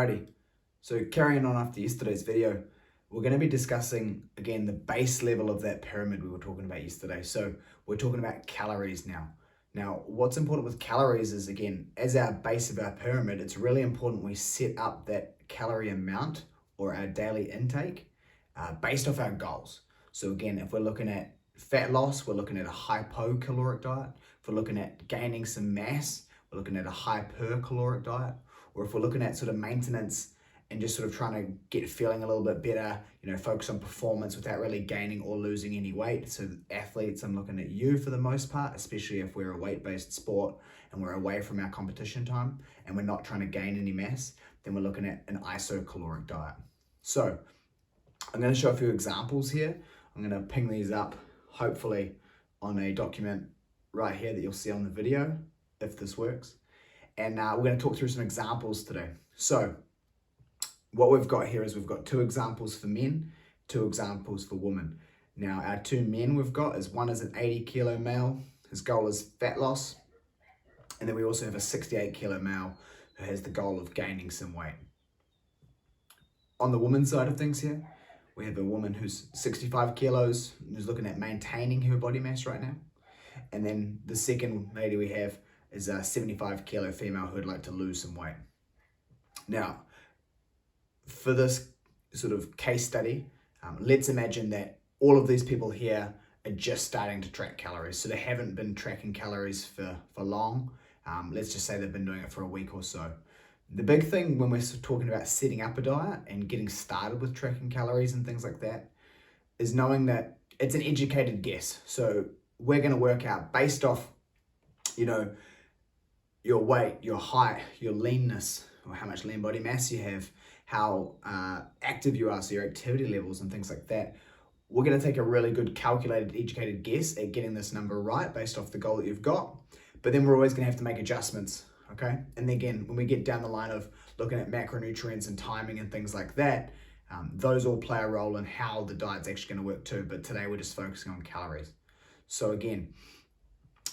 Alrighty, so carrying on after yesterday's video, we're going to be discussing again the base level of that pyramid we were talking about yesterday. So we're talking about calories now. Now, what's important with calories is, again, as our base of our pyramid, it's really important we set up that calorie amount or our daily intake based off our goals. So again, if we're looking at fat loss, we're looking at a hypocaloric diet. If we're looking at gaining some mass, we're looking at a hypercaloric diet. Or if we're looking at sort of maintenance and just sort of trying to get feeling a little bit better, focus on performance without really gaining or losing any weight. So athletes, I'm looking at you for the most part, especially if we're a weight-based sport and we're away from our competition time and we're not trying to gain any mass, then we're looking at an isocaloric diet. So I'm going to show a few examples here. I'm going to ping these up, hopefully on a document right here that you'll see on the video, if this works. And we're going to talk through some examples today. So what we've got here is we've got 2 examples for men, 2 examples for women. Now our 2 men we've got is one is an 80 kilo male. His goal is fat loss. And then we also have a 68 kilo male who has the goal of gaining some weight. On the woman's side of things here, we have a woman who's 65 kilos, who's looking at maintaining her body mass right now. And then the second lady we have is a 75 kilo female who would like to lose some weight. Now, for this sort of case study, let's imagine that all of these people here are just starting to track calories. So they haven't been tracking calories for long. Let's just say they've been doing it for a week or so. The big thing when we're talking about setting up a diet and getting started with tracking calories and things like that is knowing that it's an educated guess. So we're going to work out based off, your weight, your height, your leanness, or how much lean body mass you have, how active you are, so your activity levels and things like that. We're going to take a really good calculated, educated guess at getting this number right based off the goal that you've got. But then we're always going to have to make adjustments, okay? And again, when we get down the line of looking at macronutrients and timing and things like that, those all play a role in how the diet's actually going to work too. But today we're just focusing on calories. So again,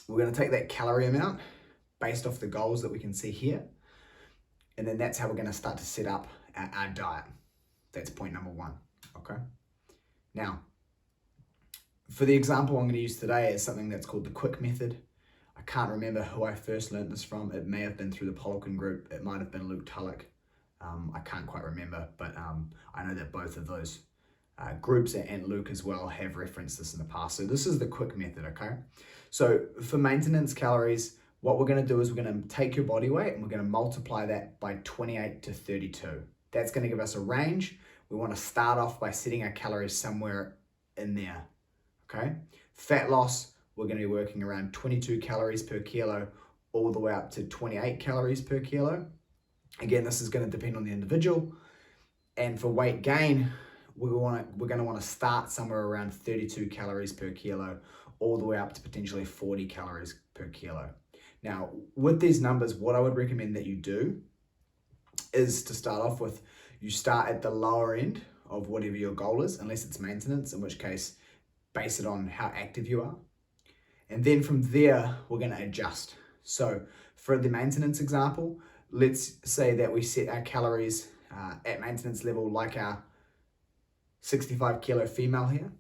we're going to take that calorie amount based off the goals that we can see here. And then that's how we're going to start to set up our diet. That's point number 1, okay? Now, for the example I'm going to use today is something that's called the quick method. I can't remember who I first learned this from. It may have been through the Polkin group. It might have been Luke Tulloch. I can't quite remember, but I know that both of those groups and Luke as well have referenced this in the past. So this is the quick method, okay? So for maintenance calories, what we're going to do is we're going to take your body weight and we're going to multiply that by 28 to 32. That's going to give us a range. We want to start off by setting our calories somewhere in there, okay? Fat loss, we're going to be working around 22 calories per kilo all the way up to 28 calories per kilo. Again, this is going to depend on the individual. And for weight gain, we're going to want to start somewhere around 32 calories per kilo all the way up to potentially 40 calories per kilo. Now, with these numbers, what I would recommend that you do is to start off with, you start at the lower end of whatever your goal is, unless it's maintenance, in which case, base it on how active you are. And then from there, we're going to adjust. So for the maintenance example, let's say that we set our calories at maintenance level like our 65 kilo female here.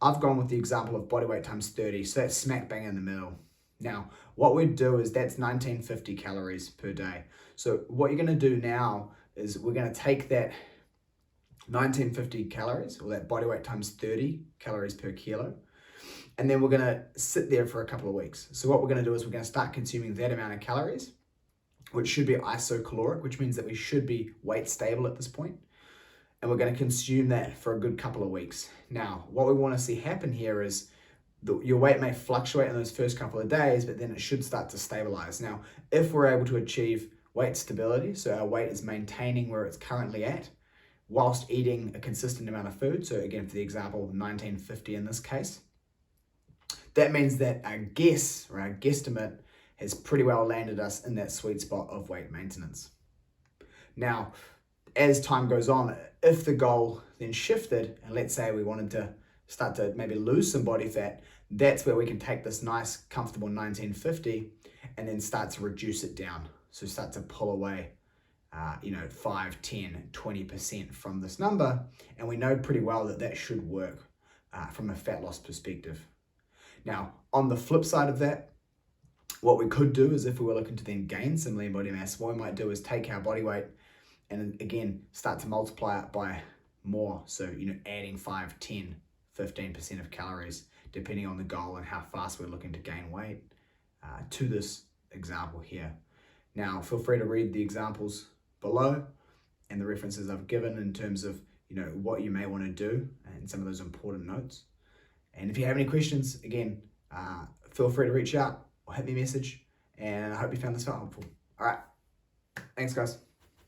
I've gone with the example of body weight times 30, so that's smack bang in the middle. Now, what we'd do is that's 1950 calories per day. So what you're going to do now is we're going to take that 1950 calories, or that body weight times 30 calories per kilo, and then we're going to sit there for a couple of weeks. So what we're going to do is we're going to start consuming that amount of calories, which should be isocaloric, which means that we should be weight stable at this point. And we're going to consume that for a good couple of weeks. Now, what we want to see happen here is your weight may fluctuate in those first couple of days, but then it should start to stabilize. Now, if we're able to achieve weight stability, so our weight is maintaining where it's currently at, whilst eating a consistent amount of food, so again, for the example, 1950 in this case, that means that our guess or our guesstimate has pretty well landed us in that sweet spot of weight maintenance. Now, as time goes on, if the goal then shifted, and let's say we wanted to start to maybe lose some body fat, that's where we can take this nice, comfortable 1950 and then start to reduce it down. So start to pull away 5, 10, 20% from this number, and we know pretty well that that should work from a fat loss perspective. Now, on the flip side of that, what we could do is if we were looking to then gain some lean body mass, what we might do is take our body weight and again, start to multiply it by more. So, adding 5, 10, 15% of calories, depending on the goal and how fast we're looking to gain weight to this example here. Now, feel free to read the examples below and the references I've given in terms of, what you may want to do and some of those important notes. And if you have any questions, again, feel free to reach out or hit me a message. And I hope you found this helpful. All right. Thanks, guys.